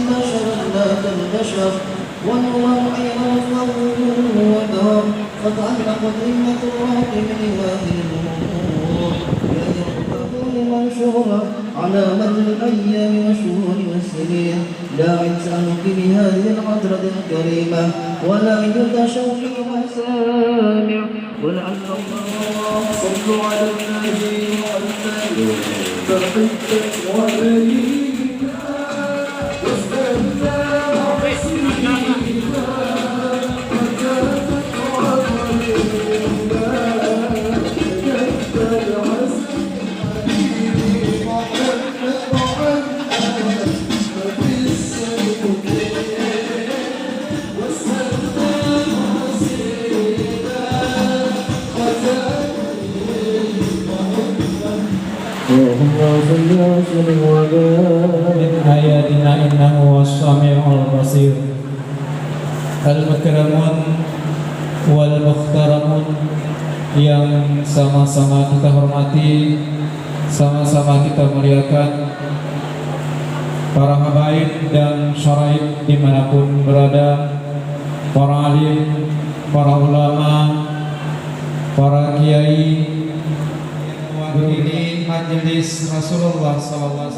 بشرا لا كالبشر ونور عرفا ودار فتعلقت همة الراقب لهذه الأمور يرتقي منشورا على مدى الأيام والشهور والسنين لا عجزانك بهذه العذرة الكريمة ولا يتشوقي مسامع ولعل الله صلوا على النبي محمد فحبت وبلينا واستهدى وسينا وكانت وطننا كيف العسل من آياتنا إنه هو السميع البصير المكرمون wal muhtaramun yang sama-sama kita hormati, sama-sama kita muliakan, para habaib dan syaraib dimanapun berada, para alim, para ulama, para kiai, ini majelis Rasulullah SAW.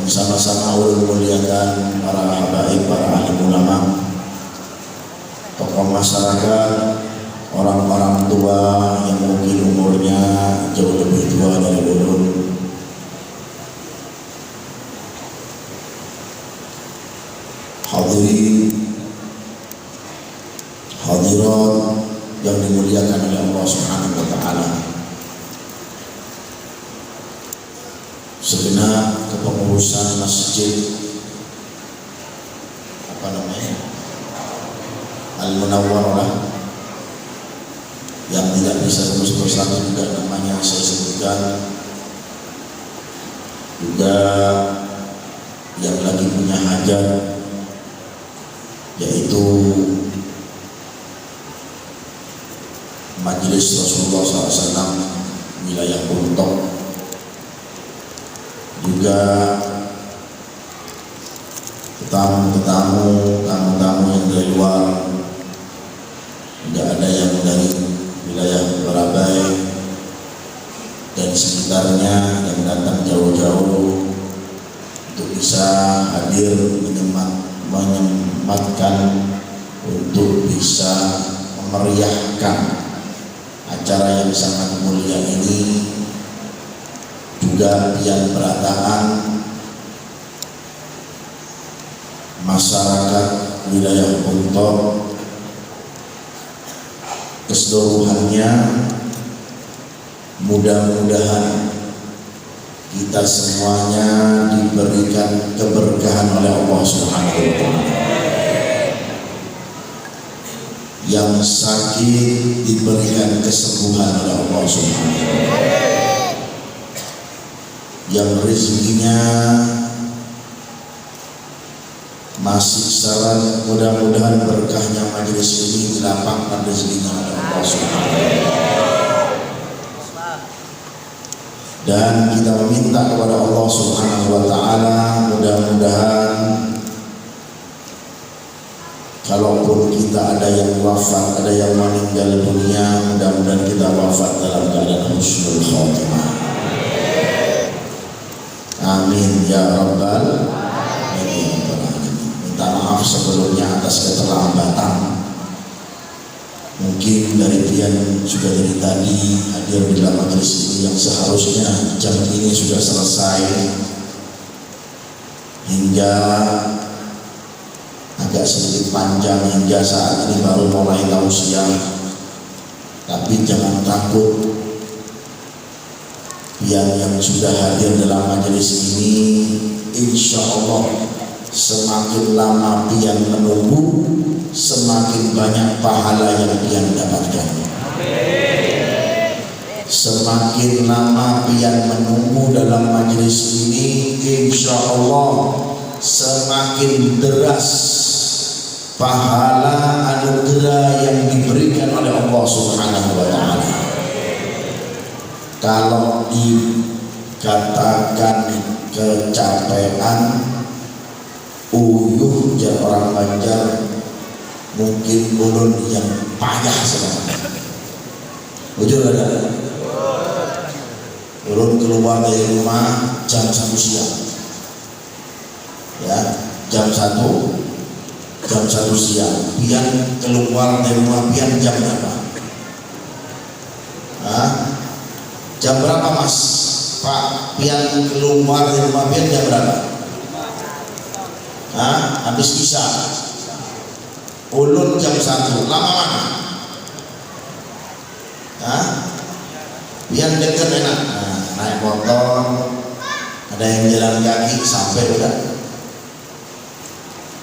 Sama-sama ulul muliakan para habaib, para ahli ulama, tokoh masyarakat, orang-orang tua yang mungkin umurnya jauh lebih tua dari ulul, hadirin hadirat yang dimuliakan oleh Allah Subhanahu wa taala. segenap kepengurusan masjid Al-Munawwarah yang tidak bisa terus bersatu juga namanya saya sebutkan, juga yang lagi punya hajat yaitu Majelis Rasulullah SAW wilayah Buntok, juga tamu-tamu yang dari luar, tidak ada yang dari wilayah Barabai dan sekitarnya yang datang jauh-jauh untuk bisa hadir menyematkan untuk bisa memeriahkan acara yang sangat mulia ini, juga pian berataan masyarakat wilayah Buntok keseluruhannya. Mudah-mudahan kita semuanya diberikan keberkahan oleh Allah Subhanahu wa Ta'ala. Yang sakit diberikan kesembuhan oleh Allah Subhanahu wa Ta'ala. Yang rezekinya masih saran, mudah-mudahan berkahnya majelis ini dilapangkan rezekinya oleh Allah Subhanahu wa Ta'ala. Dan kita meminta kepada Allah Subhanahu wa Ta'ala, mudah-mudahan kalaupun kita ada yang wafat, ada yang meninggal dunia, mudah-mudahan kita wafat dalam keadaan husnul khotimah. Amin ya rabbal alamin. Minta maaf sebelumnya atas keterlambatan. Mungkin dari pian juga dari tadi hadir di dalam majelis ini yang seharusnya jam ini sudah selesai, hingga agak sedikit panjang hingga saat ini baru mulai tausiah. Tapi jangan takut, pian yang sudah hadir dalam majelis ini insya Allah semakin lama pian menunggu, semakin banyak pahala yang pian dapatkan. Semakin lama pian menunggu dalam majelis ini, insya Allah semakin deras pahala anugerah yang diberikan oleh Allah Subhanahu wa Ta'ala. Kalau dikatakan kecapean, uyuh jar orang Banjar, mungkin ulun yang payah sekarang. Ujur ada. Ulun keluar dari rumah jam 1 siang. Ya, jam 1 siang. Pian keluar dari rumah pian jam berapa? Jam berapa Mas? Pak, pian keluar dari rumah pian jam berapa? Habis isya. Ulun jam 1. Lama mana? Pian dekat enak. Naik motor, ada yang jalan kaki sampai udah.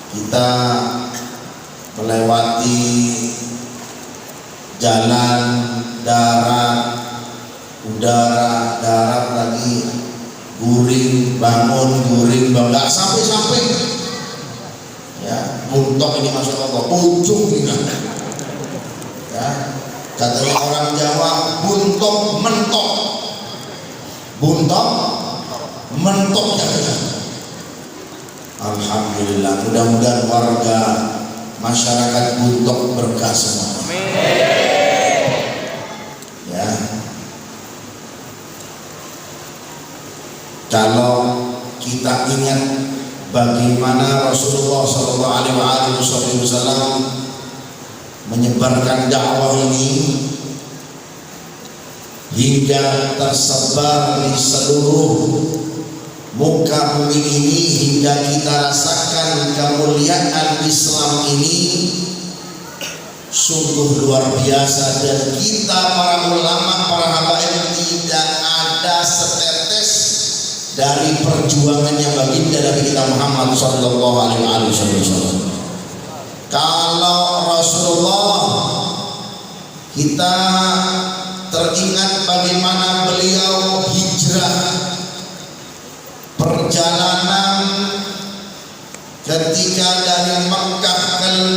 Kita melewati jalan, darat, udara, darat lagi, guring, bangun, nggak sampai. Ya, Buntok ini masuk Allah, ujung ini. Ya, katanya orang Jawa, buntok mentok. Buntok mentok ya. Alhamdulillah, mudah-mudahan warga masyarakat Buntok berkah semua. Ya, kalau kita ingat bagaimana Rasulullah SAW menyebarkan dakwah ini hingga tersebar di seluruh muka bumi ini, hingga kita rasakan kemuliaan Islam ini, sungguh luar biasa. Dan kita para ulama, para habaib, tidak ada setetes dari perjuangannya baginda Nabi kita Muhammad sallallahu alaihi wasallam. Kalau Rasulullah, kita teringat bagaimana beliau hijrah, perjalanan ketika dari Makkah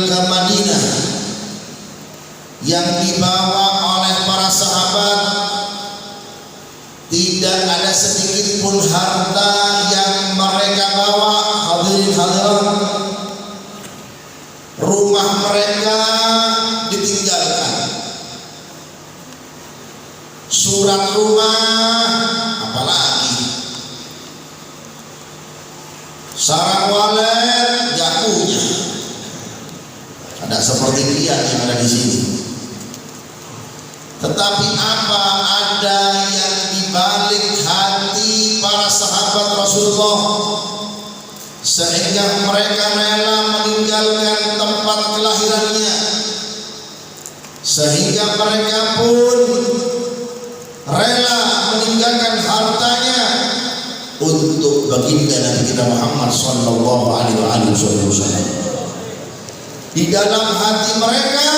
ke Madinah yang dibawa oleh para sahabat. Tidak ada sedikit pun harta yang mereka bawa, hadirin hadirat. Rumah mereka ditinggalkan, surat rumah apalagi, sarang walet gak punya. Ada seperti dia yang ada di sini. Tetapi apa ada yang dibalik hati para sahabat Rasulullah sehingga mereka rela meninggalkan tempat kelahirannya, sehingga mereka pun rela meninggalkan hartanya untuk baginda Nabi kita Muhammad sallallahu alaihi wasallam. Di dalam hati mereka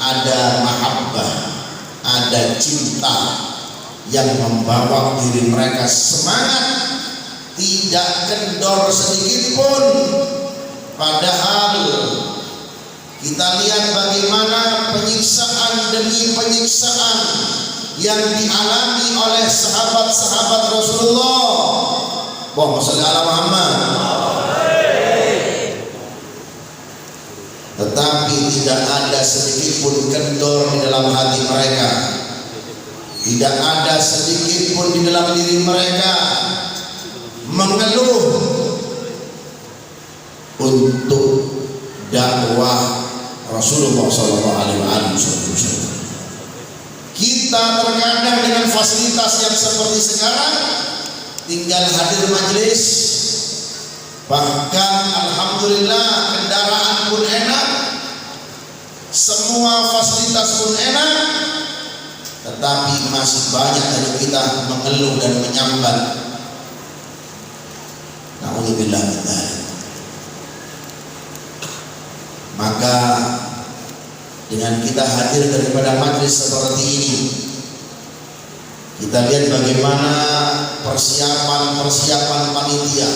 ada mahabbah, ada cinta yang membawa diri mereka semangat, tidak kendor sedikit pun. Padahal kita lihat bagaimana penyiksaan demi penyiksaan yang dialami oleh sahabat-sahabat Rasulullah. Allahumma shalli ala Muhammad. Tetapi tidak ada sedikit pun kendor di dalam hati mereka, tidak ada sedikit pun di dalam diri mereka mengeluh untuk dakwah Rasulullah SAW. Kita terkadang dengan fasilitas yang seperti sekarang tinggal hadir majelis, bahkan alhamdulillah kendaraan pun enak, semua fasilitas pun enak, tetapi masih banyak dari kita mengeluh dan menyambat. Na'udzubillah min dzalik. Maka dengan kita hadir daripada majelis seperti ini, kita lihat bagaimana persiapan panitia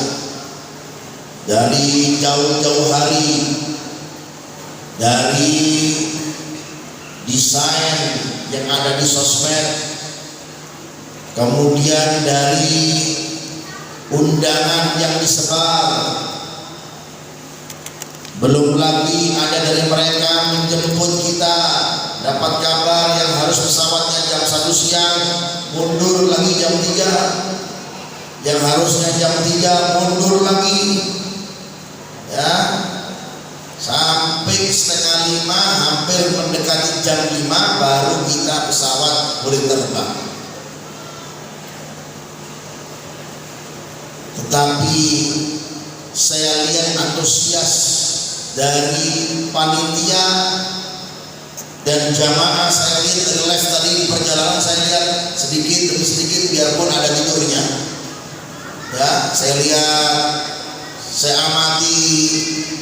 dari jauh-jauh hari, dari desain yang ada di sosmed, kemudian dari undangan yang disebar, belum lagi ada dari mereka menjemput kita, dapat kabar yang harus pesawatnya jam 1 siang mundur lagi jam 3, yang harusnya jam 3 mundur lagi, ya, sampai 4:30, hampir mendekati jam 5 baru kita pesawat boleh terbang. Tetapi saya lihat antusias dari panitia dan jamaah. Saya lihat live tadi di perjalanan, saya lihat sedikit demi sedikit biarpun ada tidurnya, ya, saya lihat, saya amati,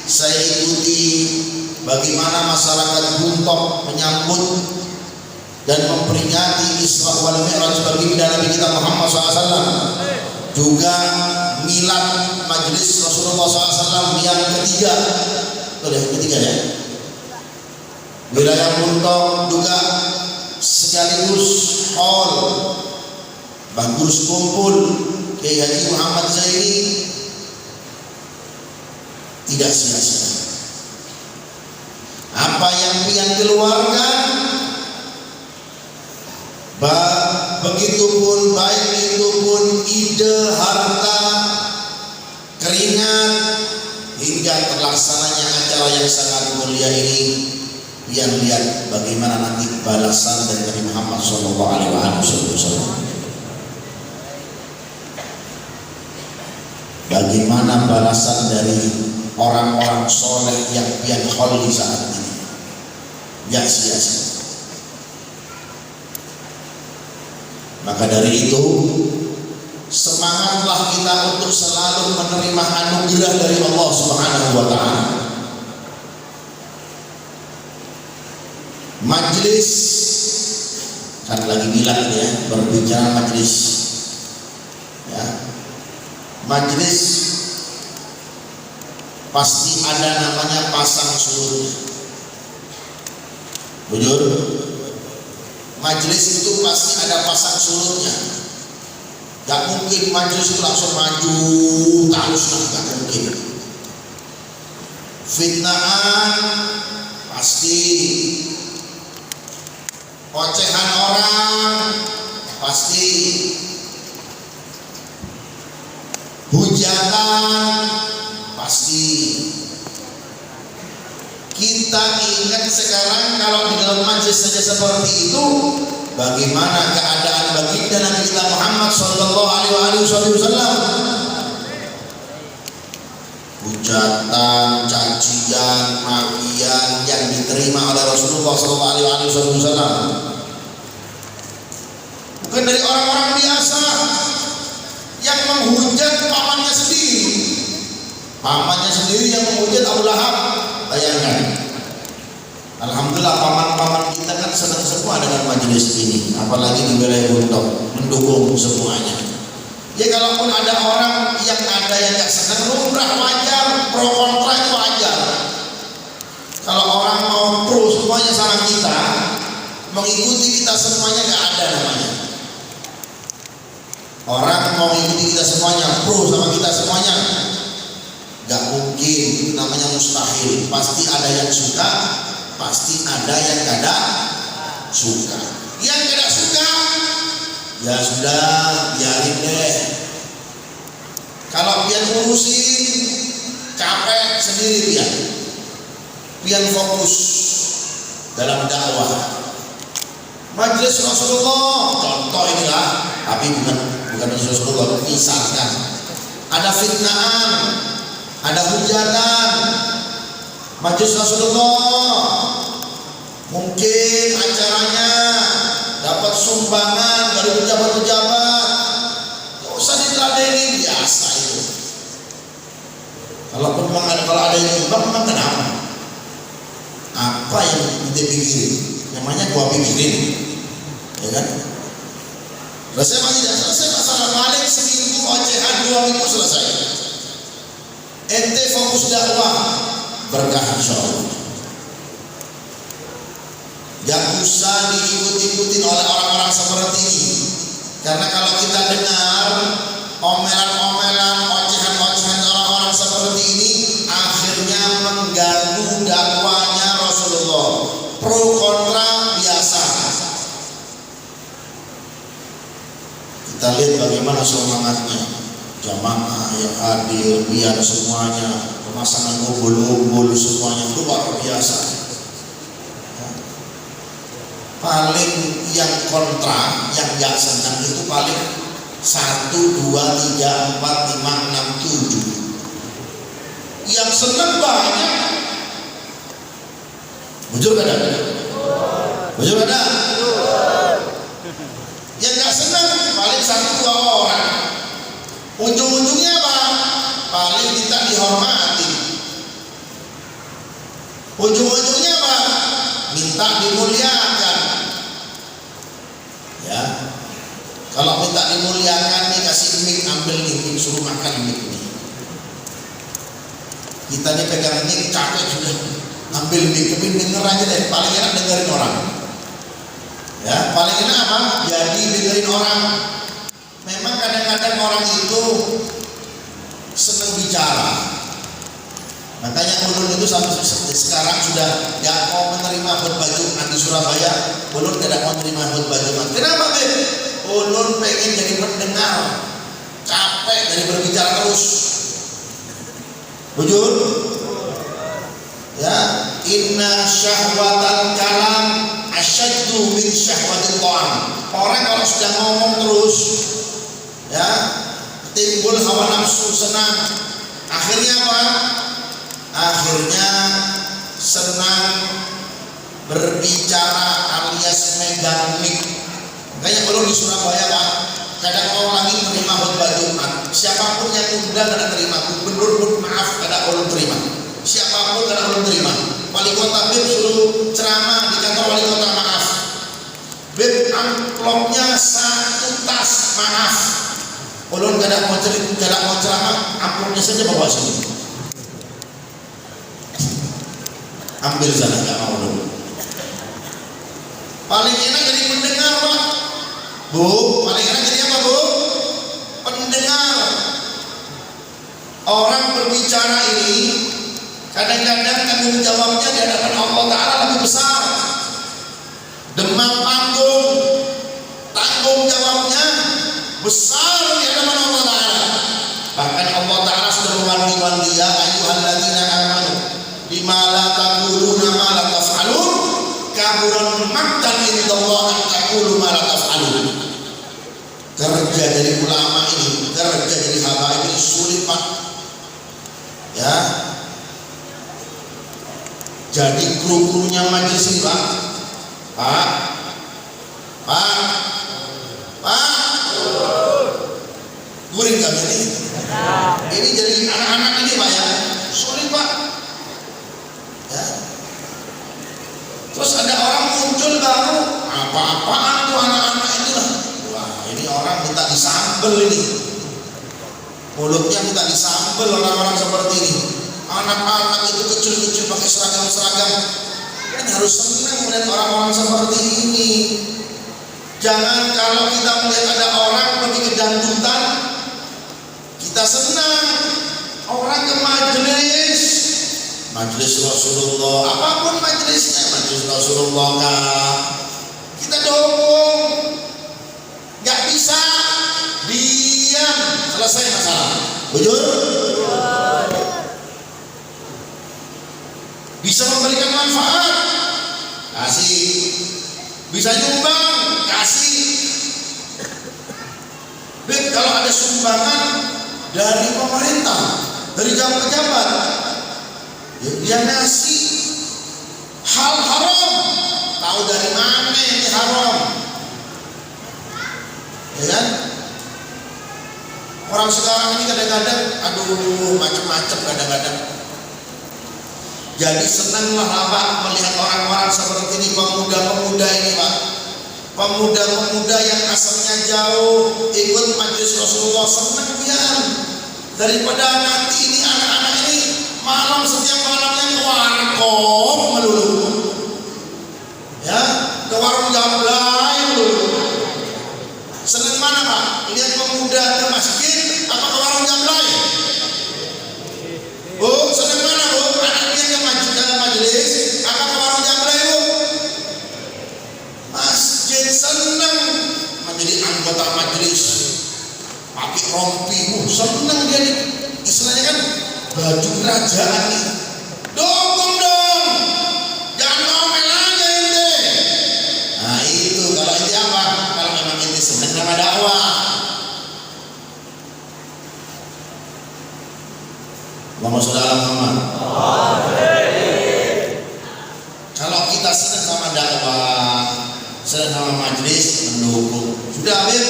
saya ikuti bagaimana masyarakat Buntok menyambut dan memperingati Isra wal Mi'raj baginda Nabi kita Muhammad SAW, juga milad majelis Rasulullah SAW yang ketiga. Yang ketiga, ya, wilayah Buntok juga sekaligus hall bagus kumpul Kiai Haji Muhammad Zaini. Tidak sia-sia apa yang pian keluarkan, begitupun baik itu pun ide, harta, keringat, hingga terlaksananya acara yang sangat mulia ini. Biar lihat bagaimana nanti balasan dari Nabi Muhammad SAW. Bagaimana balasan dari orang-orang soleh yang pian kholi saat ini, yang sia-sia. Maka dari itu semangat adalah untuk selalu menerima anugerah dari Allah Subhanahu wa taala. Majlis, kan lagi bilang ya, berbicara majlis. Ya. Majlis pasti ada namanya pasang surutnya. Jujur, majlis itu pasti ada pasang surutnya. Gak mungkin majlis itu langsung maju terus, gak mungkin. Fitnahan pasti, ocehan orang pasti, hujatan pasti. Kita ingat sekarang kalau di dalam majlis saja seperti itu, bagaimana keadaan baginda Nabi kita Muhammad sallallahu alaihi wasallam? Hujatan, cacian, makian yang diterima oleh Rasulullah sallallahu alaihi wasallam bukan dari orang-orang biasa yang menghujat pamannya sendiri. Pamannya sendiri yang menghujat Abu Lahab. Bayangkan. Alhamdulillah paman-paman kita kan senang semua dengan majelis ini, apalagi di wilayah Buntok, mendukung semuanya. Ya kalaupun ada orang yang gak senang, lumrah, wajar, pro kontra itu wajar. Kalau orang mau pro semuanya sama kita, mengikuti kita semuanya gak ada namanya. Orang mau mengikuti kita semuanya, pro sama kita semuanya, gak mungkin, itu namanya mustahil. Pasti ada yang suka, pasti ada yang tidak suka. Yang tidak suka, ya sudah, biarin deh. Kalau pian urusin, capek sendiri pian. Pian fokus dalam dakwah. Majelis Rasulullah, contoh inilah, tapi bukan majelis Rasulullah, misalkan ada fitnahan, ada hujatan, majelis Rasulullah, mungkin acaranya dapat sumbangan dari pejabat-pejabat, gak usah diteladeni, biasa itu. Kalau ada yang nyumbang, memang kenapa? Apa yang kita pikirin? Namanya gua pikirin, ya kan? Selesai apa tidak? Selesai masalah balik seminggu, ocehan 2 minggu selesai. Ente fokus dakwah, berkah insyaallah. Gak usah diikut-ikutin oleh orang-orang seperti ini. Karena kalau kita dengar omelan-omelan, ocehan-ocehan orang-orang seperti ini, akhirnya mengganggu dakwahnya Rasulullah. Pro kontra biasa. Kita lihat bagaimana semangatnya jamaah yang hadir, biar semuanya, pemasangan umbul-umbul semuanya luar biasa. Paling yang kontra, yang gak senang itu paling 1, 2, 3, 4, 5, 6, 7. Yang senang banyak. Bujur gak ada? Bujur gak ada? Yang gak senang paling 1, 2 orang. Ujung-ujungnya apa? Paling kita dihormati. Ujung-ujungnya apa? Minta dimuliakan. Ya, kalau minta dimuliakan nih, kasih mic, ambil mic, suruh makan mic nih. Kita nih pegang mic, capek sudah, ambil mic, tapi denger aja deh. Paling enak dengerin orang. Ya, paling enak apa? Jadi dengerin orang. Memang kadang-kadang orang itu senang bicara. Makanya ulun itu sampai sekarang sudah gak mau menerima khutbah Jumat di Surabaya. Ulun tidak mau menerima khutbah Jumat. Kenapa, Beb? Ulun pengen jadi pendengar. Capek dari berbicara terus. Jujur? Ya, inna syahwatal kalam asyaddu min syahwatil ta'am. Orang kalau sudah ngomong terus, ya, timbul hawa nafsu senang. Akhirnya apa? Akhirnya senang berbicara alias megang mic. Makanya kalau di Surabaya Pak, kadang mau lagi menerima khutbah Jumat, siapapun yang undang kadang terima, gubernur pun maaf kadang ulun terima, siapapun kadang ulun terima, wali kota Bib suruh ceramah di kantor wali kota, maaf Bib amplopnya 1 tas, maaf ulun kadang mau ceramah, amplopnya saja bawa sini, ambil sana, gak mau ulun. Paling enak jadi pendengar Pak Bu, paling enak jadi apa Bu? Pendengar. Orang berbicara ini kadang-kadang tanggung jawabnya di hadapan Allah Ta'ala lebih besar. Demam panggung, tanggung jawabnya besar di hadapan Allah Ta'ala. Bahkan Allah Ta'ala sudah mewanti-wanti, ya ayyuhalladzina amanu lima la taquluna ma la taf'alun kaburan maktan indallah an taqulu ma la taf'alun. Kerja dari ulama ini, kerja dari haba ini sulit Pak ya. Jadi kru-krunya majelis ini Pak guring kami ini jadi anak-anak ini Pak ya, sulit Pak ya. Terus ada orang muncul baru, apa-apaan tuh anak-anak itu lah. Wah ini orang minta disambel ini, mulutnya minta disambel orang-orang seperti ini. Anak-anak itu kecil-kecil pakai seragam-seragam, kan harus senang melihat orang-orang seperti ini. Jangan kalau kita melihat ada orang pergi ke dangdutan, kita senang. Orang ke majelis Rasulullah, apapun majelisnya, majelis Rasulullah Kak, kita dukung. Gak bisa diam, selesai masalah. Bujur? Bisa memberikan manfaat, kasih. Bisa nyumbang, kasih. Beb, kalau ada sumbangan dari pemerintah, dari pejabat, dia ngasih. Hal haram, tahu dari mana ini haram, ya kan? Orang sekarang ini kadang-kadang aduh macam-macam kadang-kadang. Jadi senanglah Pak melihat orang-orang seperti ini, pemuda-pemuda ini Pak, pemuda-pemuda yang asalnya jauh ikut majelis Rasulullah, senang pian. Daripada nanti ini anak-anak ini malam setiap malamnya ke warkop melulu, ya ke warung gablay melulu. Senang mana Pak? Lihat pemuda ke masjid apa ke warung gablay? Bu, senang mana Bu? Anaknya ke majelis apa ke warung gablay Bu? Masjid, senang menjadi anggota majelis, pakai rompi, senang dia nih. Istilahnya kan baju kerajaan nih. Dukung dong, jangan ngomel aja ente. Nah itu kalau ente apa? Kalau memang ente senang sama dakwah. Allahumma sholli ala Muhammad. Kalau kita senang sama dakwah, senang sama majelis, mendukung. Sudah Habib,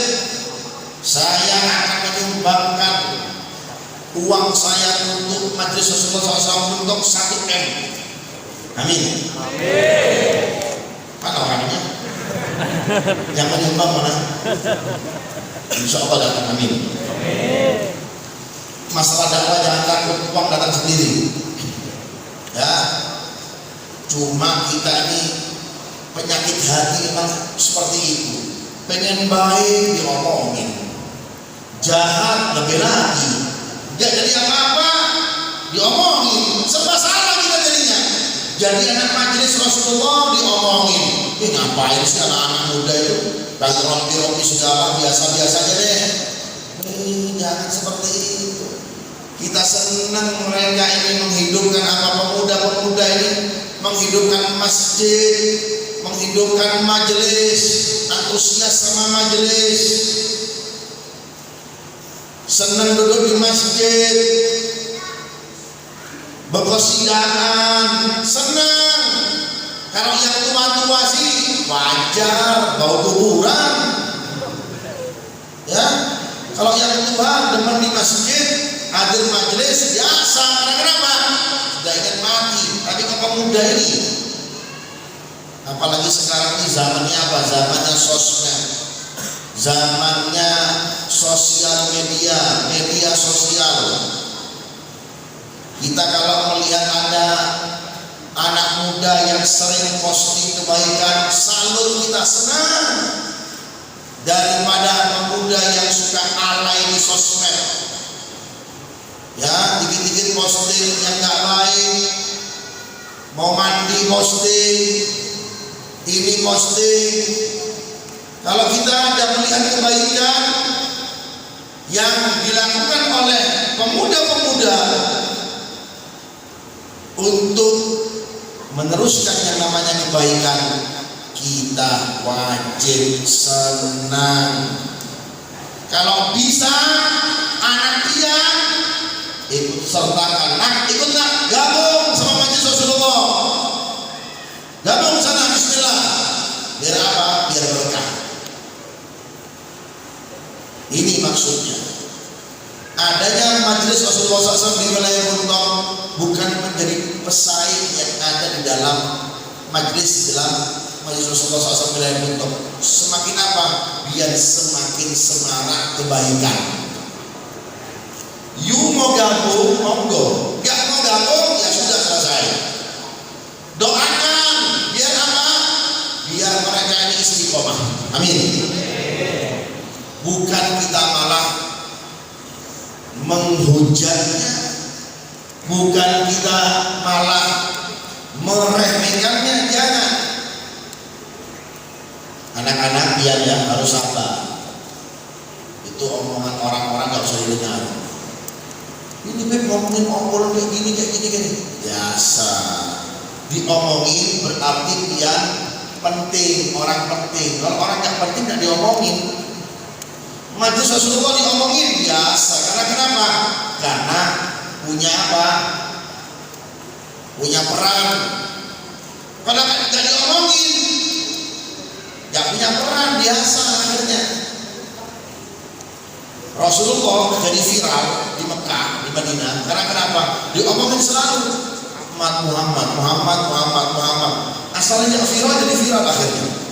saya akan menyumbangkan uang saya untuk majelis Rasulullah SAW untuk 1 M. Amin. Mana orangnya? Yang menyumbang mana? Insya Allah datang. Amin. Masalah dakwah jangan takut, uang datang sendiri. Ya, cuma kita ini penyakit hati memang seperti itu. Pengen baik diomongin, jahat lebih lagi. Gak jadi apa-apa diomongin, serba salah kita jadinya. Jadi anak majelis Rasulullah diomongin, ngapain sih anak-anak muda itu bagi rompi-rompi segala, biasa-biasa aja deh. Jangan seperti itu. Kita senang mereka ini menghidupkan apa, pemuda-pemuda ini menghidupkan masjid, menghidupkan majelis, antusias sama majelis. Senang duduk di masjid, berkesidaan, senang. Kalau yang tua-tua sih wajar, bau kuburan, ya. Kalau yang tua demen di masjid, hadir majelis biasa. Karena kenapa? Sudah ingin mati. Tapi kalau pemuda ini, apalagi sekarang ini zamannya apa? Zamannya sosmed, zamannya sosial media, media sosial. Kita kalau melihat ada anak muda yang sering posting kebaikan, salut, kita senang, daripada pemuda yang suka alay di sosmed. Ya, dikit-dikit posting yang gak baik, mau mandi posting, ini posting. Kalau kita ada melihat kebaikan yang dilakukan oleh pemuda-pemuda untuk meneruskan yang namanya kebaikan, kita wajib senang. Kalau bisa anak dia ikut sertakan, ikutlah gabung sama majelis Rasulullah, gabung sana, bismillah. Biar apa? Biar berkah. Ini maksudnya. Adanya majelis Rasulullah SAW di wilayah Buntok bukan menjadi pesaing yang ada di dalam majelis Rasulullah SAW wilayah Buntok. Semakin apa? Biar semakin semarak kebaikan. You mau gabung, monggo. Gak mau gabung, ya sudah selesai. Doakan biar apa? Biar mereka ini istiqomah. Amin. Bukan kita malah menghujatnya, bukan kita malah meremehkannya. Jangan. Anak-anak ya harus sabar. Itu omongan orang-orang gak usah didengar. Ini Beb ngomongin omongan kayak gini. Biasa. Diomongin berarti dia penting, orang penting. Kalau orang yang penting gak diomongin. Majelis Rasulullah diomongin biasa. Karena kenapa? Karena punya apa? Punya peran. Kalau gak diomongin, gak punya peran, biasa akhirnya. Rasulullah jadi viral di Mekah, di Madinah. Karena kenapa? Diomongin selalu Muhammad. Asalnya viral jadi viral akhirnya.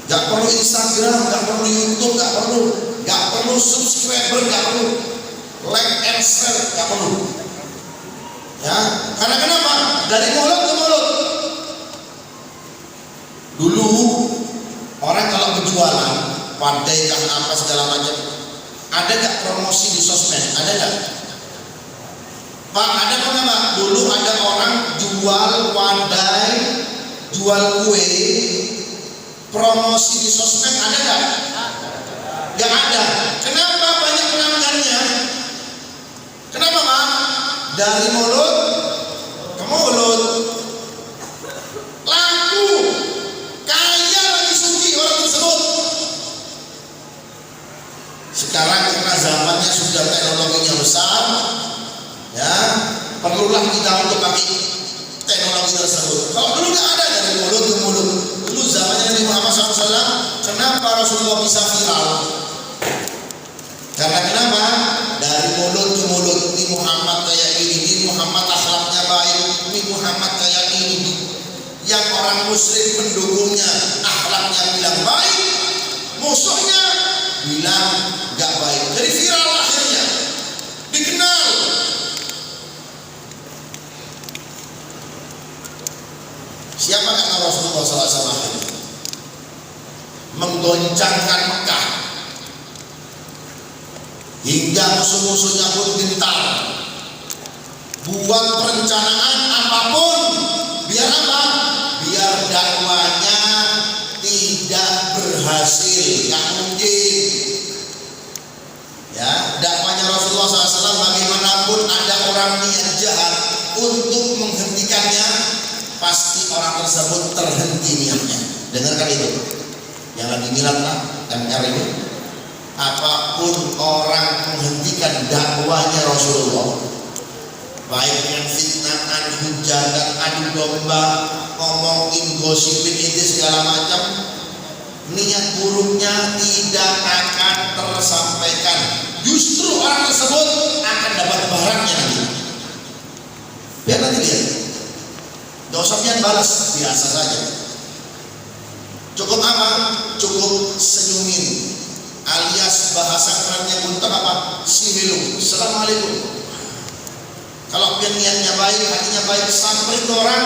Gak perlu Instagram, gak perlu YouTube, gak perlu subscriber, gak perlu like and share, gak perlu. Ya, karena kenapa? Dari mulut ke mulut. Dulu orang kalau berjualan, pandai kah apa segala macam, ada gak promosi di sosmed? Ada gak? Pak, ada kok nggak? Dulu ada orang jual wadai, jual kue, promosi di sosmed, ada gak? Gak ada. Kenapa banyak pelanggannya? Kenapa Pak? Dari mulut ke mulut. Laku, kaya lagi suci orang tersebut. Sekarang karena zamannya sudah teknologinya besar, ya perlulah kita untuk pakai teknologi tersebut. Kalau dulu nggak ada, dari mulut ke mulut. Dulu zamannya Nabi Muhammad SAW, kenapa Rasulullah bisa viral? Karena kenapa? Dari mulut ke mulut. Ini Muhammad kayak ini, ini Muhammad akhlaknya baik, ini Muhammad kayak ini. Yang orang musyrik mendukungnya, akhlaknya bilang baik, musuhnya bilang gak baik. Jadi viral akhirnya, dikenal. Siapa kata Rasulullah SAW? Menggoncangkan Mekah hingga musuh-musuhnya pun gentar. Buat perencanaan apapun, biar apa? Biar dakwanya tidak berhasil. Gak mungkin. Ya, dakwanya Rasulullah SAW bagaimanapun ada orang niat jahat untuk menghentikannya, pasti orang tersebut terhenti niatnya. Dengarkan itu. Yang lagi milad lah, MR ini. Apapun orang menghentikan dakwanya Rasulullah, baik dengan fitnahan, hujatan, adu domba, ngomongin, gosipin itu segala macam, niat buruknya tidak akan tersampaikan. Justru orang tersebut akan dapat barangnya nanti. Biar nanti lihat. Gak usah pian balas, biasa saja. Cukup apa? Cukup senyumin. Alias bahasa kerennya Guntur apa? Similum. Assalamualaikum. Kalau pian niatnya baik, hatinya baik, sampai ke orang,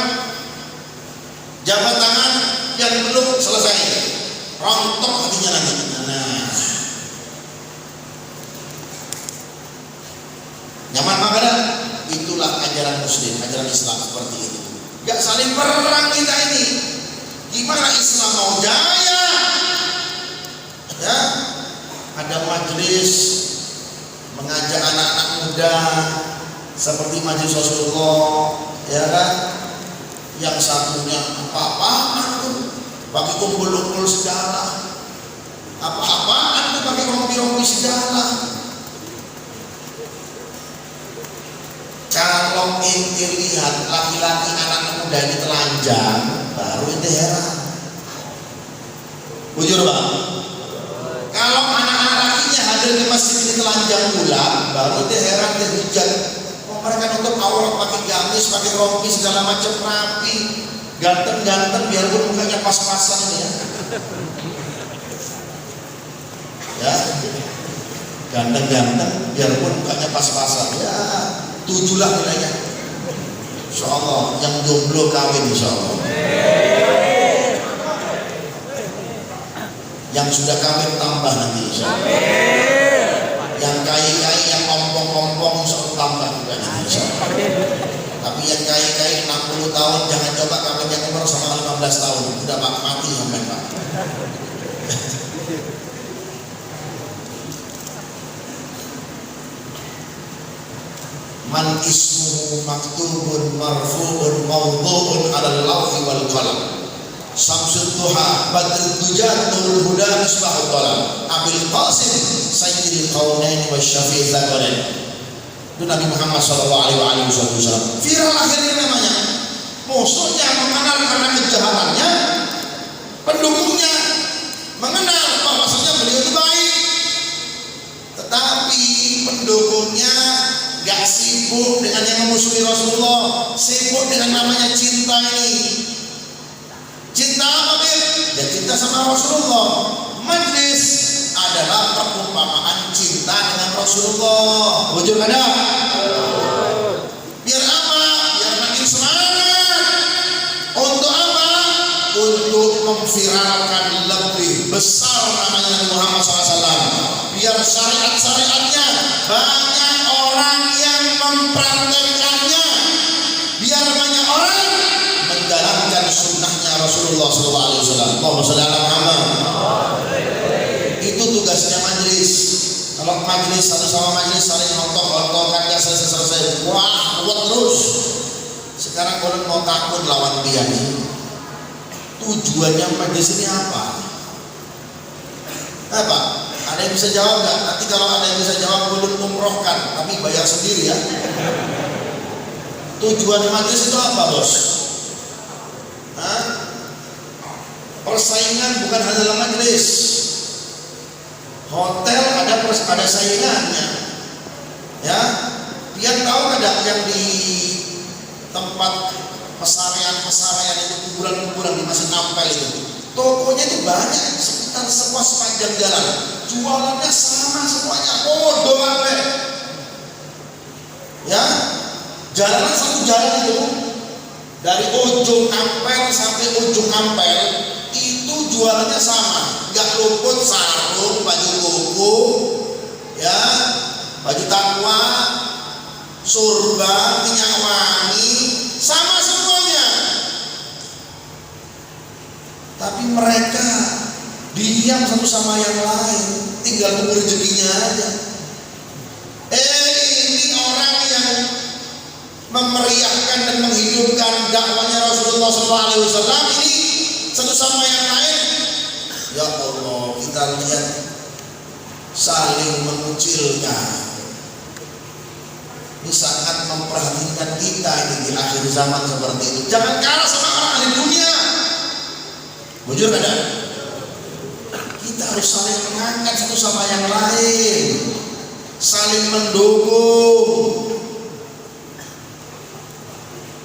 jabat tangan, yang belum selesai, rontok hatinya nanti. Nah, nyaman makanya itulah ajaran Muslim, ajaran Islam seperti itu. Gak saling perang kita ini. Gimana Islam mau jaya? Ya, ada majelis mengajak anak-anak muda seperti majelis Rasulullah, ya kan? Yang satunya apa-apaan tuh, pakai kumpul-kumpul segala, apa-apaan tuh pakai rompi-rompi segala. Kalau ente lihat laki-laki anak muda ini telanjang, baru ente heran. Bujur bang. Kalau anak-anak lakinya hadir di masjid ini telanjang pula, baru ente heran, ente hujat. Mereka nutup aurat pakai gamis, pakai rompi segala macam rapi, ganteng-ganteng biarpun mukanya pas-pasan ini ya. Ya, ganteng-ganteng biarpun mukanya pas-pasan. Ya, 7 lah nilainya. Insyaallah yang jomblo kawin insyaallah. Yang sudah kawin tambah nanti insyaallah. Yang kaya-kaya, yang ompong-ompong insyaallah tambah juga nanti insyaallah. Tapi yang kaya-kaya 60 tahun jangan coba kawin yang umur sama 15 tahun. Udah pak mati sampai pak. Man ismuhu maktubun marfu'un mawdu'un 'alal lawhi wal qalam. Samsud duha badrud duja nurul huda misbahut qalam. Abil Qasim sayyidil qaunain wasyafi'i dzakarain. Itu Nabi Muhammad sallallahu alaihi wasallam. Viral akhirnya namanya. Musuhnya mengenal karena kejahatannya, pendukungnya mengenal bahwasanya beliau itu baik. Tetapi pendukungnya gak sibuk dengan yang memusuhi Rasulullah, sibuk dengan namanya cinta ini. Cinta apa Bil? Ya cinta sama Rasulullah. Majlis adalah perumpamaan cinta dengan Rasulullah. Wujud ada? Biar apa? Biar makin semangat. Untuk apa? Untuk memviralkan lebih besar namanya Nabi Muhammad SAW. Biar syariat-syariatnya banyak orang yang mempraktekannya, biar banyak orang menjalankan sunnahnya Rasulullah SAW. Allahumma shalli ala Muhammad. Itu tugasnya majelis. Kalau majelis satu sama majelis saling nonton-nonton gak selesai-selesai, wah buat terus. Sekarang orang mau takut lawan dia nih. Tujuannya majelis ini apa? Apa? Ada yang bisa jawab nggak? Nanti kalau ada yang bisa jawab belum umrohkan, tapi bayar sendiri ya. Tujuan majelis itu apa bos? Hah? Persaingan bukan hanya dalam majelis. Hotel ada saingannya. Ya, biar tahu ada yang di tempat pesarean itu kuburan-kuburan di Masjid Ampel itu. Tokonya itu banyak sekitar semua sepanjang jalan. Jualannya sama semuanya, bodoh apa? Ya, jalanan satu jalan itu dari ujung Ampel sampai ujung Ampel itu jualannya sama, nggak luput sarung, baju koko, ya, baju takwa, surban, minyak wangi, sama semuanya. Tapi mereka diam satu sama yang lain, tinggal tunggu rezekinya aja. Ini orang yang memeriahkan dan menghidupkan dakwahnya Rasulullah SAW ini satu sama yang lain. Ya Allah, kita lihat saling mengucilkan. Ini sangat memperhatikan kita ini di akhir zaman seperti itu. Jangan kalah sama orang ahli dunia. Bujur ada? harus saling mengangkat satu sama yang lain, saling mendukung.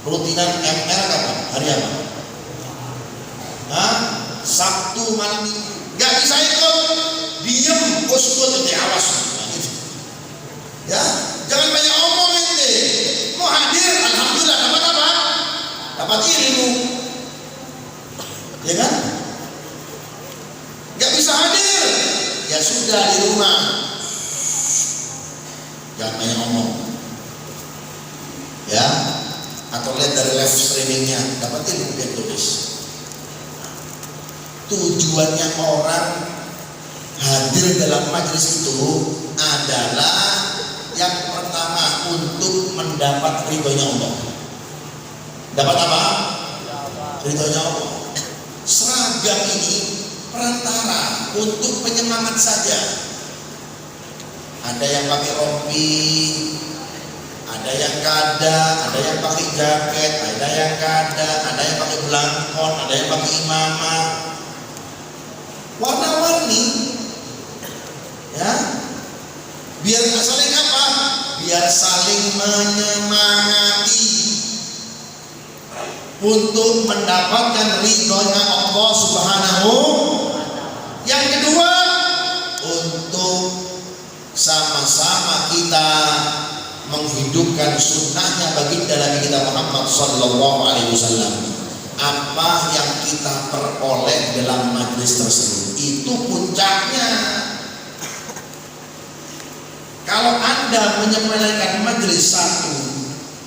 Rutinan MR kapan? Hari apa? Hah? Sabtu malam Minggu. Gak bisa ikut, diem, uskut, awas. Nah, gitu. Ya, jangan banyak omong ente. Mau hadir, alhamdulillah, dapat apa? Dapat ilmu. Ya kan? Gak bisa hadir, ya sudah di rumah. Jangan banyak ngomong. Ya, atau lihat dari live streamingnya, dapat ilmu dia tulis. Tujuannya orang hadir dalam majelis itu adalah yang pertama untuk mendapat ridhonya Allah. Dapat apa? Ridhonya Allah. Seragam ini perantara untuk penyemangat saja. Ada yang pakai rompi, ada yang kada, ada yang pakai jaket, ada yang kada, ada yang pakai belangkon, ada yang pakai imamah. Warna-warni, ya. Biar saling apa? Biar saling menyemangati untuk mendapatkan ridhonya Allah Subhanahu. Yang kedua, untuk sama-sama kita menghidupkan sunnahnya baginda Nabi kita Muhammad Sallallahu Alaihi Wasallam. Apa yang kita peroleh dalam majlis tersebut itu puncaknya. Kalau Anda menyepelekan majlis satu,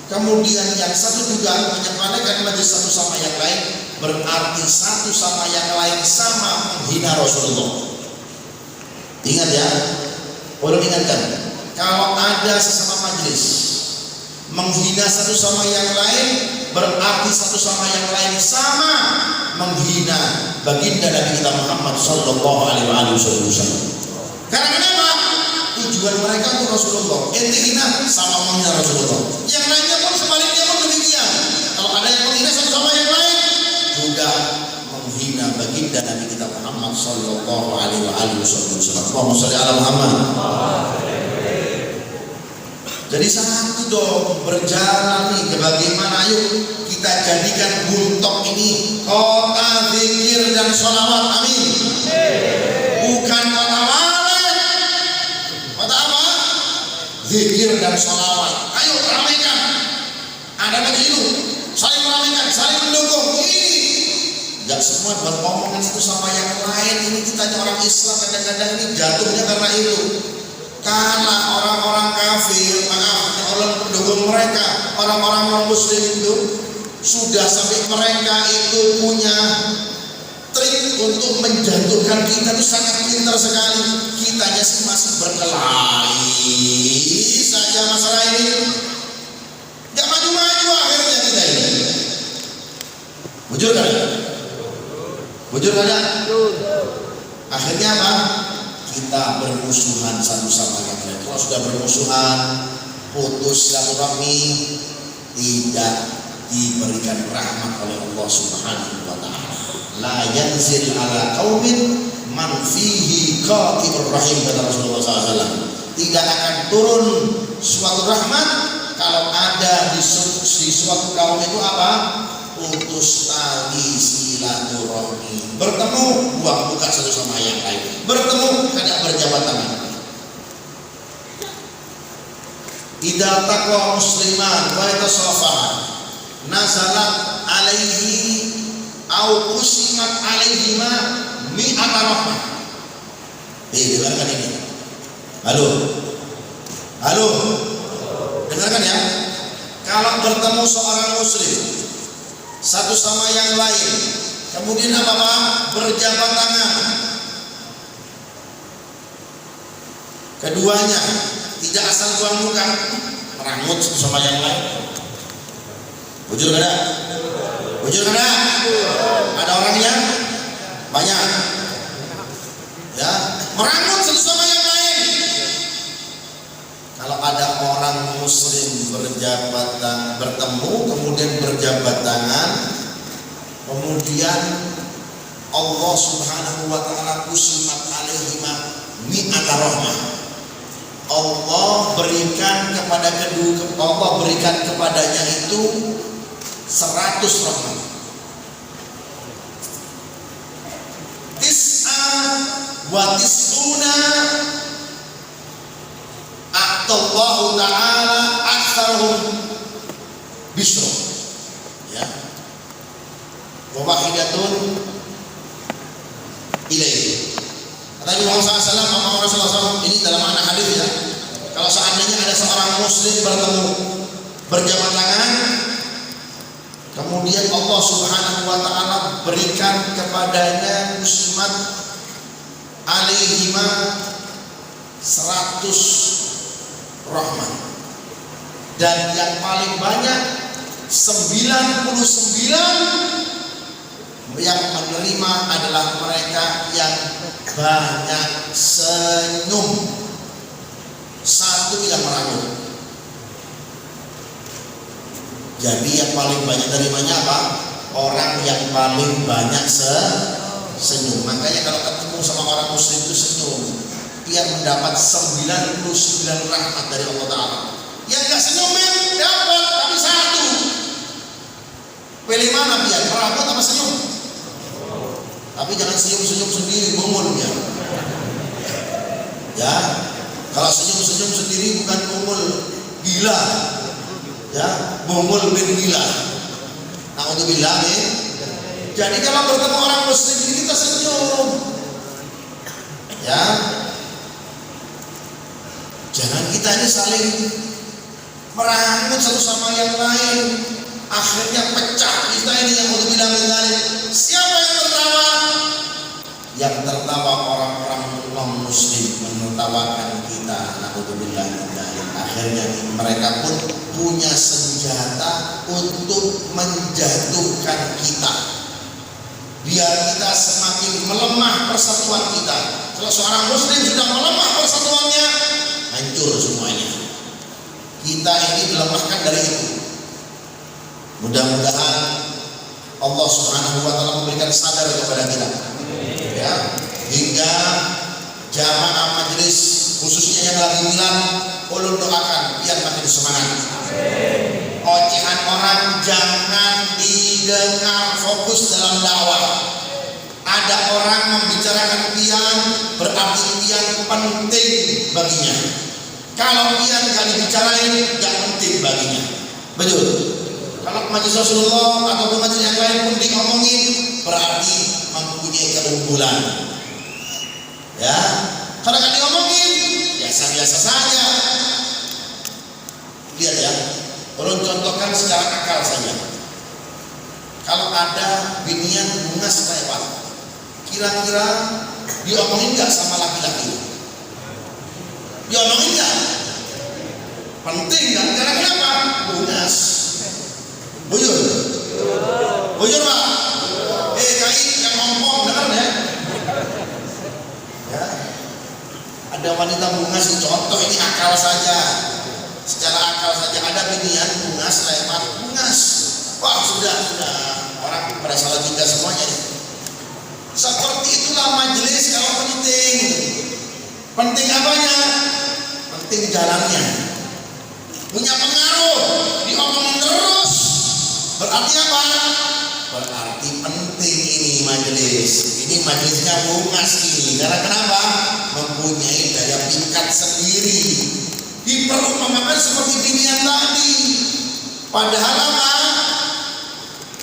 kemudian yang satu juga menyepelekan majlis satu sama yang lain, berarti satu sama yang lain sama menghina Rasulullah. Ingat ya, boleh ingatkan, kalau ada sesama majlis menghina satu sama yang lain, berarti satu sama yang lain sama menghina baginda Nabi kita Muhammad Sallallahu Alaihi Wasallam. Karena kenapa? Tujuan mereka untuk Rasulullah. Ente hina sama menghina Rasulullah. Yang lainnya pun sebaliknya pun demikian. Kalau ada yang menghina satu sama yang lain, juga menghina baginda Nabi kita Muhammad Sallallahu Alaihi Wasallam. Allahumma sholli ala Muhammad. Jadi satu dong berjalan nih, bagaimana yuk kita jadikan Buntok ini kota zikir dan sholawat, amin. Bukan kota walet. Kota apa? Zikir dan sholawat. Ayo ramaikan. Ada begitu, saling meramaikan, saling mendukung. Ini gak semua buat omongan satu sama yang lain. Ini kita orang Islam kadang-kadang ini jatuhnya karena itu. Karena orang-orang kafir, orang pendukung mereka, orang-orang non-muslim itu sudah sampai mereka itu punya trik untuk menjatuhkan kita itu sangat pintar sekali. Kitanya sih masih berkelahi saja masalah ini, gak maju-maju akhirnya kita ini. Bujur kan? Bujur kan? Akhirnya apa? Kita bermusuhan satu sama yang lain. Kalau sudah bermusuhan, putus silaturahmi, tidak diberikan rahmat oleh Allah Subhanahu wa taala. La yanzil ala qaumin man fihi qatibur rahim, kata Rasulullah SAW. Tidak akan turun suatu rahmat kalau ada di suatu kaum itu apa? Putus tali silaturahmi. Bertemu, buang buka satu sama yang lain. Bertemu, kada berjabat tangan. Idza taqwa musliman wa yatasafah nazalat alaihi au qusimat alaihima mi'ata rahmah. Dengarkan ini. Halo. Halo. Dengarkan ya. Kalau bertemu seorang muslim satu sama yang lain, kemudian apa-apa berjabat tangan, keduanya tidak asal buang muka, merangut satu sama yang lain. Bujur kada? Bujur kada? Ada orangnya banyak, ya, merangut satu sama yang lain. Kalau ada orang muslim berjabat tangan, bertemu kemudian berjabat tangan, kemudian Allah Subhanahu wa taala kusimat alaihima mi'ata rahmah. Allah berikan kepadanya itu 100 rahmat. Tis'a wa tis'una a'tallahu ta'ala aktsaruhum bisra. Ya. Wa wahidatun ilaihi. Kata Muhammad SAW, ini dalam makna hadis ya. Kalau seandainya ada seorang muslim berjabat tangan, kemudian Allah Subhanahu wa taala berikan kepadanya muslimat alaihima 100 rahmat. Dan yang paling banyak 99 yang menerima adalah mereka yang banyak senyum, 1 yang meragut. Jadi yang paling banyak terimanya apa? Orang yang paling banyak senyum. Makanya kalau ketemu sama orang muslim itu senyum, dia mendapat 99 rahmat dari Allah Ta'ala. Yang gak senyum dapat tapi 1. Pilih mana biar meragut apa senyum? Tapi jangan senyum-senyum sendiri, bongol ya. Ya, kalau senyum-senyum sendiri bukan bongol gila, ya, bongol bin gila. Na'udzubillah ya. Jadi kalau bertemu orang muslim ini kita senyum, ya. Jangan kita ini saling merangut satu sama yang lain. Akhirnya pecah kita ini yang mau bilang tadi. Siapa yang tertawa? Yang tertawa orang-orang non muslim menertawakan kita. Naudzubillah. Akhirnya mereka pun punya senjata untuk menjatuhkan kita. Biar kita semakin melemah persatuan kita. Kalau seorang muslim sudah melemah persatuannya, hancur semuanya. Kita ini dilemahkan dari itu. Mudah-mudahan Allah Subhanahu wa taala memberikan sadar kepada kita. Ya, hingga jamaah majelis khususnya yang lagi bilang, ulun doakan biar makin semangat. Ocehan orang jangan didengar, fokus dalam dakwah. Ada orang membicarakan pian, berarti pian penting baginya. Kalau pian gak dibicarain, gak penting baginya. Betul. Kalau majelis Rasulullah atau majelis yang lain pun diomongin, berarti mempunyai keunggulan. Ya, kalau nggak diomongin, biasa-biasa saja. Lihat ya, tolong contohkan secara akal saja. Kalau ada binian bunga lewat, kira-kira diomongin nggak sama laki-laki? Diomongin nggak? Penting kan? Karena kenapa? Bungas. Bujur, bujur pak. Kait yang ngomong, dengar ya? Ya, ada wanita bungas, contoh ini akal saja, secara akal saja. Ada binian bungas lewat bungas, wah sudah orang pada salah juga semuanya. Seperti itulah majelis kalau penting apanya? Penting jalannya, punya pengaruh, diomongin terus. Berarti apa? Berarti penting ini majelis. Ini majelisnya bungas ini. Karena kenapa? Mempunyai daya pikat sendiri. Diperumpamakan seperti binian tadi. Padahal apa?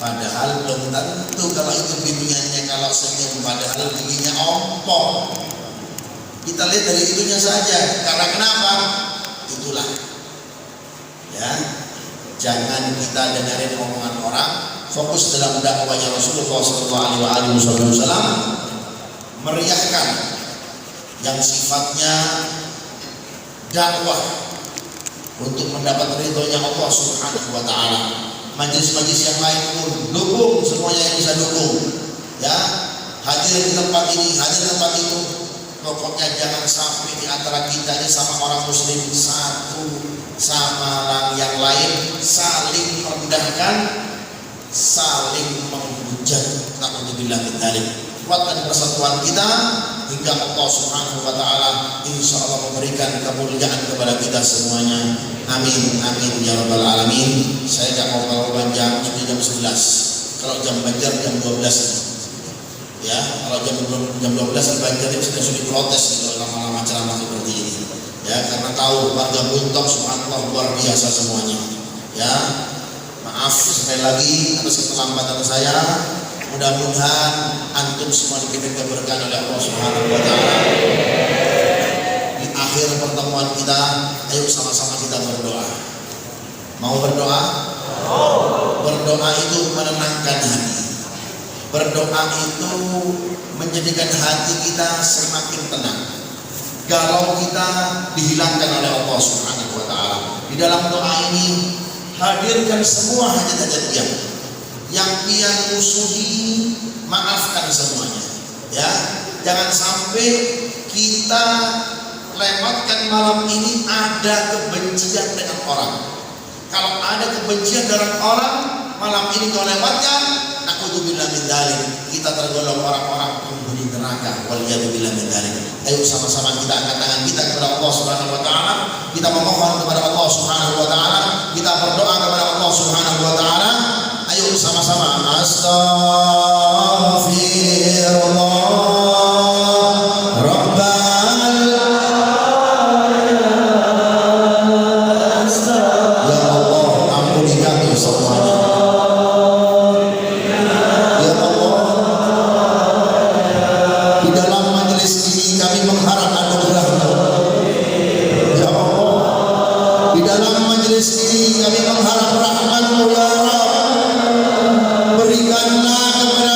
Padahal belum tentu kalau itu biniannya kalau senyum. Padahal bininya ompong. Kita lihat dari itunya saja. Karena kenapa? Itulah. Ya. Jangan kita dengerin omongan orang, fokus dalam dakwahnya Rasulullah SAW, meriahkan yang sifatnya dakwah untuk mendapat ridhonya Allah Subhanahu wa taala. Majelis-majelis yang lain pun dukung, semuanya yang bisa dukung. Ya, hadir di tempat ini, hadir di tempat itu. Pokoknya jangan sampai di antara kita ini sama orang muslim satu sama yang lain saling merendahkan, saling menghujat. Naudzubillah min dzalik. Kuatkan persatuan kita, hingga Allah Subhanahu wa taala insya Allah memberikan kemuliaan kepada kita semuanya. Amin amin ya rabbal alamin. Saya tidak mau terlalu panjang, ini jam 11. Kalau jam Banjar jam 12. Ya, kalau jam 12 di Banjar itu sudah protes kalau lama-lama ceramah seperti ini. Ya, karena tahu warga Buntok subhanallah luar biasa semuanya. Ya, maaf sekali lagi atas keterlambatan saya. Mudah-mudahan antum semua diberikan keberkahan oleh Allah Subhanahu wa taala. Di akhir pertemuan kita, ayo sama-sama kita berdoa. Mau berdoa? Berdoa itu menenangkan hati. Berdoa itu menjadikan hati kita semakin tenang. Galau kita dihilangkan oleh Allah Subhanahu wa taala. Di dalam doa ini hadirkan semua hajat-hajat dia. Yang dia musuhi, maafkan semuanya. Ya, jangan sampai kita lewatkan malam ini ada kebencian dengan orang. Kalau ada kebencian dengan orang, malam ini kau lewatkan, na'udzubillah min dzalik, kita tergolong orang-orang penghuni neraka. Waliyadzubillah min dzalik. Ayo sama-sama kita angkat tangan kita kepada Allah Subhanahu wa taala, kita memohon kepada Allah Subhanahu wa taala, kita berdoa kepada Allah Subhanahu wa taala. Ayo sama-sama astaghfirullah rabbal ya Allah, ampuni kami semuanya. Ya Allah, di dalam majelis ini kami mengharap anugerah-Mu. Ya Allah, di dalam majelis ini kami mengharap rahmat-Mu ya Rabb. Berikanlah kepada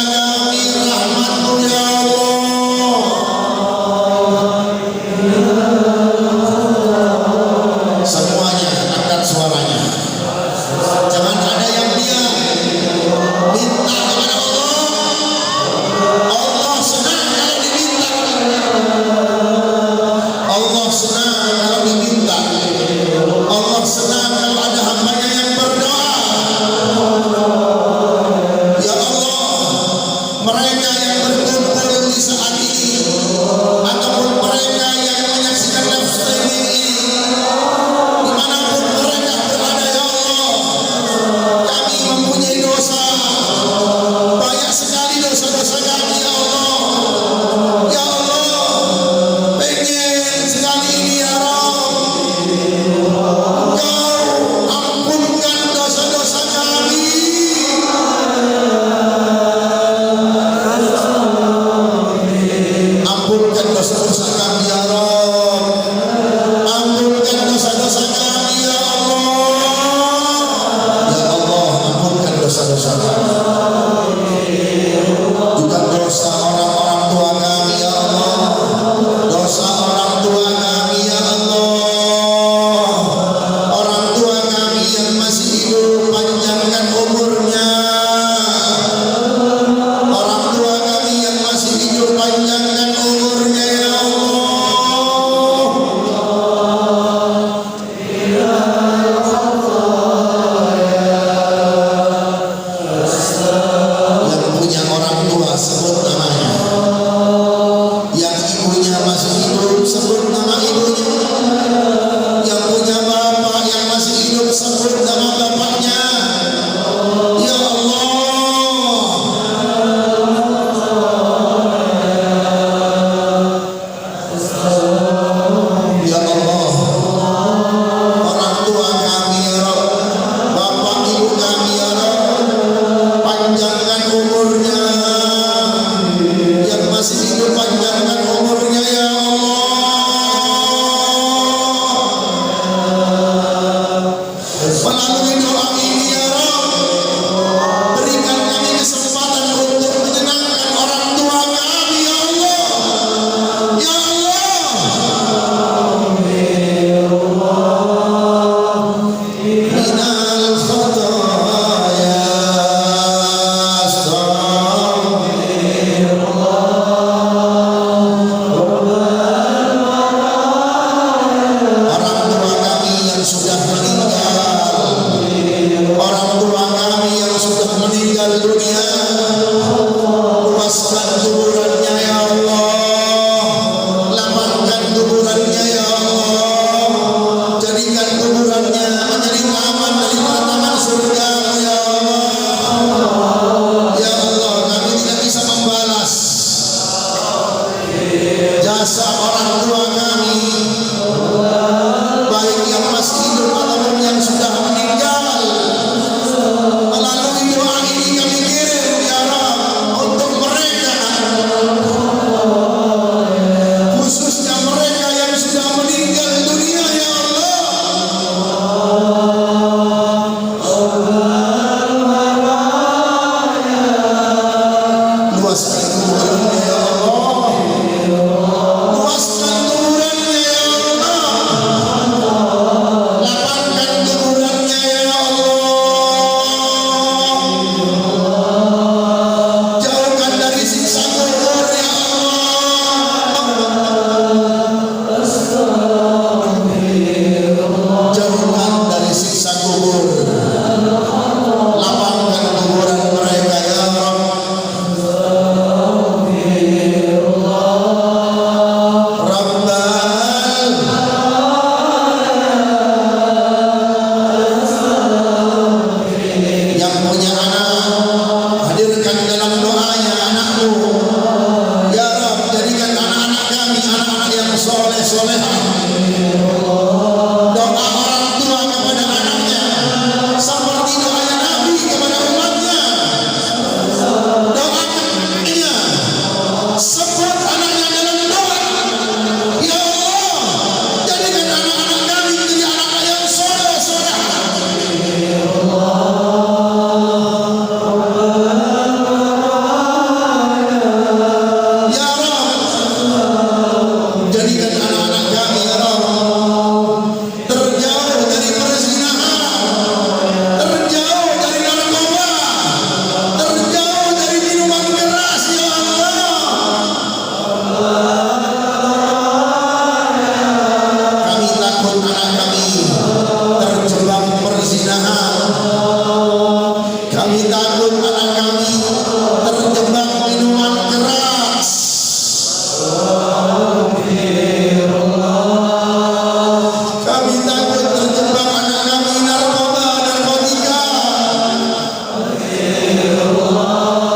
takut terjebak anak kami narkoba, narkotika.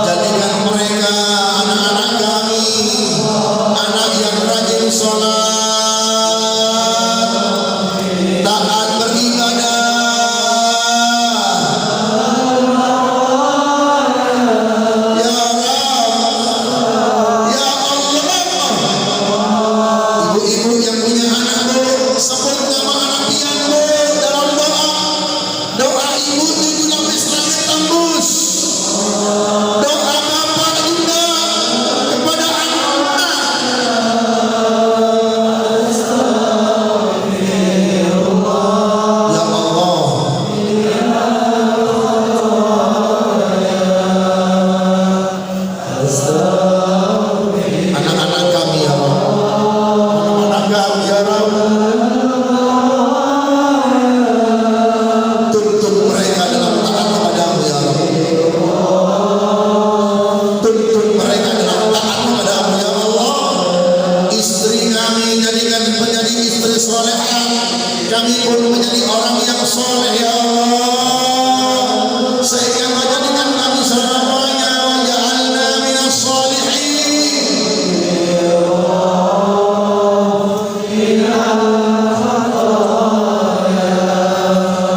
Jadikan mereka anak-anak kami, anak yang rajin sholat, taat beribadah. Ya Rabb, ya Allah. Ibu-ibu yang punya anak bu, sebut nama anak pian bu dalam doa. Doa ibu 7 lapis langit tembus. Doa bapak juga kepada anak. Ya Allah, anak-anak kami ya Rabb, anak-anak kami ya Rabb, tuntun mereka dalam taat kepadamu ya Rabb, tuntun mereka dalam taat kepadamu ya Allah. Istri kami jadikan menjadi istri solehah, kami pun menjadi orang yang soleh ya Allah, sehingga menjadikan kami selamanya wa ja'alna minas sholihin.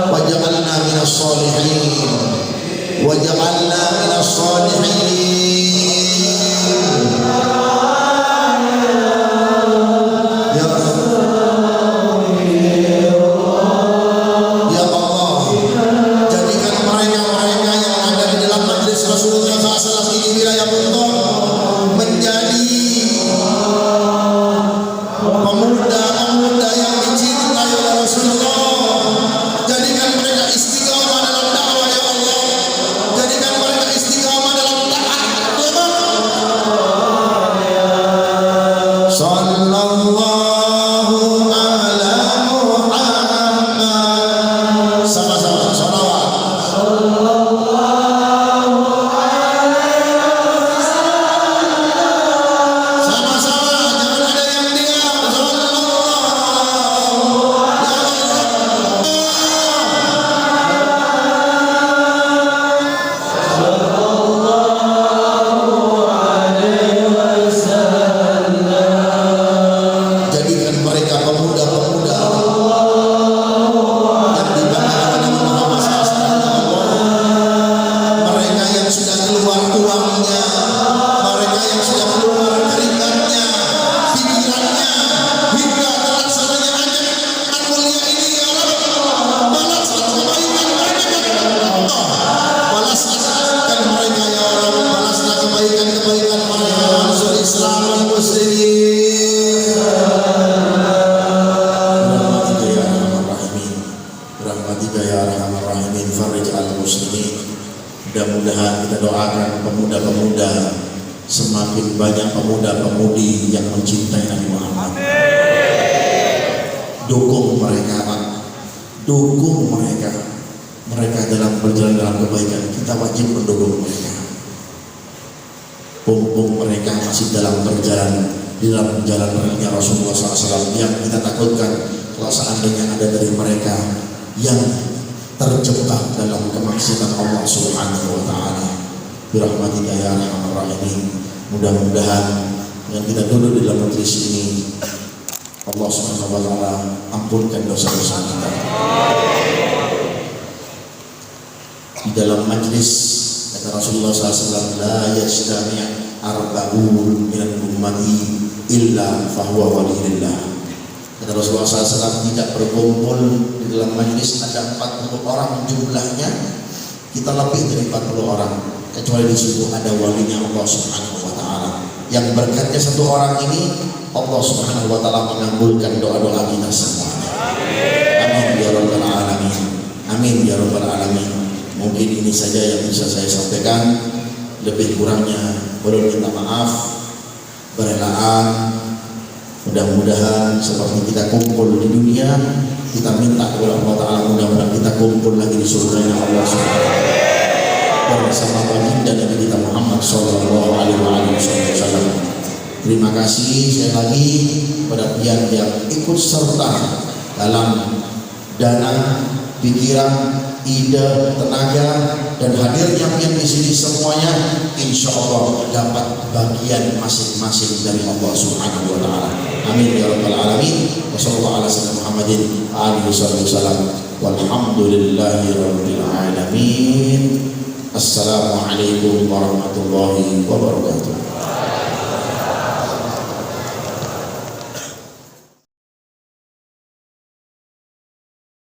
Waj'alna minas sholihin, waj'alna minas sholihin. Ya Allah, ya Allah, jadikan mereka-mereka yang ada di dalam majlis Rasulullah SAW ini wilayah Bunton menjadi pemuda-pemuda yang dicintai oleh Rasulullah. Jadikan mereka istiqamah dalam dakwah ya Allah, jadikan mereka istiqamah dalam taat ya Allah. Sallallahu ala Muhammad. Sama-sama salawat. Sama-sama, jangan ada yang diam. Sallallahu ya Allah. Jadikan mereka pemuda-pemuda yang dibanggakan Nabi Muhammad SAW. Mereka yang sudah keluar uangnya, mereka yang sudah keluar keringatnya, pikirannya, hingga terlaksananya ajaran mulia ini ya Rabb. Balaslah kebaikan mereka ya Allah. Balaskan mereka ya Rabb, balaslah kebaikan-kebaikan mereka. Ansur Islam wal muslimin. Rahmatika ya arhamar rahimin, rahmatika ya arhamar rahimin, farij al muslimin. Mudah-mudahan kita doakan pemuda-pemuda, semakin banyak pemuda-pemudi yang mencintai Nabi Muhammad. Dukung mereka Pak, dukung mereka. Mereka dalam berjalan dalam kebaikan, kita wajib mendukung mereka. Mumpung mereka masih dalam berjalan di dalam jalan renyah Rasulullah SAW, yang kita takutkan kalau seandainya ada dari mereka yang terjebak dalam kemaksiatan Allah Subhanahu wa taala. Birahmatika ya arhamar rahimin. Mudah-mudahan yang kita duduk di dalam majelis ini, Allah Subhanahu wa taala ampunkan dosa-dosa kita. Di dalam majelis kata Rasulullah SAW, la yajtami' arba'un minal ummati illa fahuwa waliyullah. Kata Rasulullah SAW, tidak berkumpul di dalam majelis ada 40 orang jumlahnya, kita lebih dari 40 orang, kecuali di situ ada walinya Allah Subhanahu wa taala. Yang berkatnya satu orang ini, Allah Subhanahu wa taala mengabulkan doa-doa kita semua. Amin ya rabbal alamin. Amin ya rabbal alamin. Mungkin ini saja yang bisa saya sampaikan. Lebih kurangnya boleh minta maaf, berelaan. Mudah-mudahan seperti kita kumpul di dunia, kita minta kepada Allah Ta'ala mudah-mudahan kita kumpul lagi di surganya Allah Subhanahu wa taala bersama baginda Nabi kita Muhammad sallallahu alaihi wasallam. Terima kasih sekali lagi pada pihak yang ikut serta dalam dana, pikiran, ide, tenaga, dan hadirnya pian di sini semuanya insya Allah dapat bagian masing-masing dari Allah Subhanahu wa taala. Amin ya rabbal alamin. Wassallallahu ala sayyidina Muhammadin alihi wasallam. Walhamdulillahi rabbil alamin. Assalamualaikum warahmatullahi wabarakatuh.